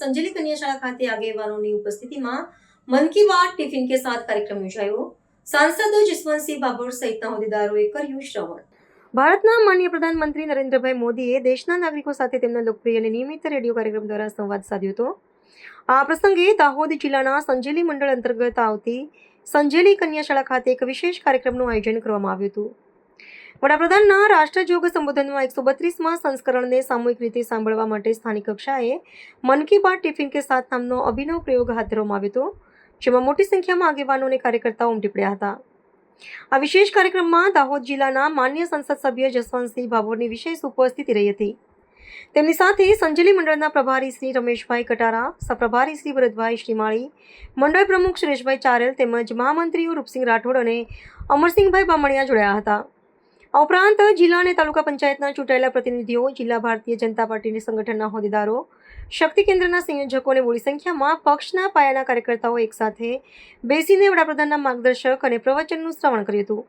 संजेली कन्याशाला खाते આગેવાનોની ઉપસ્થિતિમાં મન કી બાત ટિફિન કે સાથ કાર્યક્રમ યોજાયો। સાંસદ જસવંતસિંહ ભાભોર સહિતના હોદ્દેદારોએ કર્યું શ્રવણ। ભારતના માનનીય પ્રધાનમંત્રી નરેન્દ્રભાઈ મોદીએ દેશના નાગરિકો સાથે તેમના લોકપ્રિય અને નિયમિત રેડિયો કાર્યક્રમ દ્વારા સંવાદ સાધ્યો હતો। આ પ્રસંગે દાહોદ જિલ્લાના સંજેલી મંડળ અંતર્ગત આવતી સંજેલી કન્યાશાળા ખાતે એક વિશેષ કાર્યક્રમનું આયોજન કરવામાં આવ્યું હતું। વડાપ્રધાનના રાષ્ટ્રજોગ સંબોધનમાં 132માં સંસ્કરણને સામૂહિક રીતે સાંભળવા માટે સ્થાનિક કક્ષાએ મન કી બાત ટિફિન કે સાથ નામનો અભિનવ પ્રયોગ હાથ ધરવામાં આવ્યો હતો, જેમાં મોટી સંખ્યામાં આગેવાનો અને કાર્યકર્તાઓ ઉમટી પડ્યા હતા। આ વિશેષ કાર્યક્રમમાં દાહોદ જિલ્લાના માન્ય સંસદ સભ્ય જસવંતસિંહ ભાભોરની વિશેષ ઉપસ્થિતિ રહી હતી। તેમની સાથે સંજેલી મંડળના પ્રભારી શ્રી રમેશભાઈ કટારા, સહપ્રભારી શ્રી ભરતભાઈ શ્રીમાળી, મંડળ પ્રમુખ સુરેશભાઈ ચારેલ તેમજ મહામંત્રીઓ રૂપસિંહ રાઠોડ અને અમરસિંહભાઈ બામણિયા જોડાયા હતા। આ ઉપરાંત જિલ્લા અને તાલુકા પંચાયતના ચૂંટાયેલા પ્રતિનિધિઓ, જિલ્લા ભારતીય જનતા પાર્ટીની સંગઠનના હોદ્દેદારો, શક્તિ કેન્દ્રના સંયોજકો અને મોટી સંખ્યામાં પક્ષના પાયાના કાર્યકર્તાઓ એકસાથે બેસીને વડાપ્રધાનના માર્ગદર્શક અને પ્રવચનનું શ્રવણ કર્યું હતું।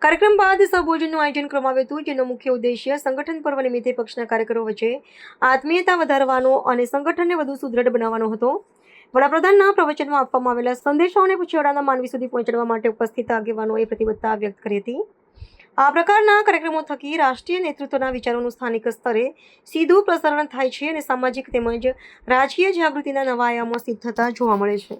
કાર્યક્રમ બાદ સહભોજનનું આયોજન કરવામાં આવ્યું હતું, જેનો મુખ્ય ઉદ્દેશ્ય સંગઠન પર્વ નિમિત્તે પક્ષના કાર્યકરો વચ્ચે આત્મીયતા વધારવાનો અને સંગઠનને વધુ સુદૃઢ બનાવવાનો હતો। વડાપ્રધાનના પ્રવચનમાં આપવામાં આવેલા સંદેશાઓને પૂછેવાડાના માનવી સુધી પહોંચાડવા માટે ઉપસ્થિત આગેવાનોએ પ્રતિબદ્ધતા વ્યક્ત કરી હતી। આ પ્રકારના કાર્યક્રમો થકી રાષ્ટ્રીય નેતૃત્વના વિચારોનું સ્થાનિક સ્તરે સીધું પ્રસારણ થાય છે અને સામાજિક તેમજ રાજકીય જાગૃતિના નવા આયામો સિદ્ધ થતા જોવા મળે છે।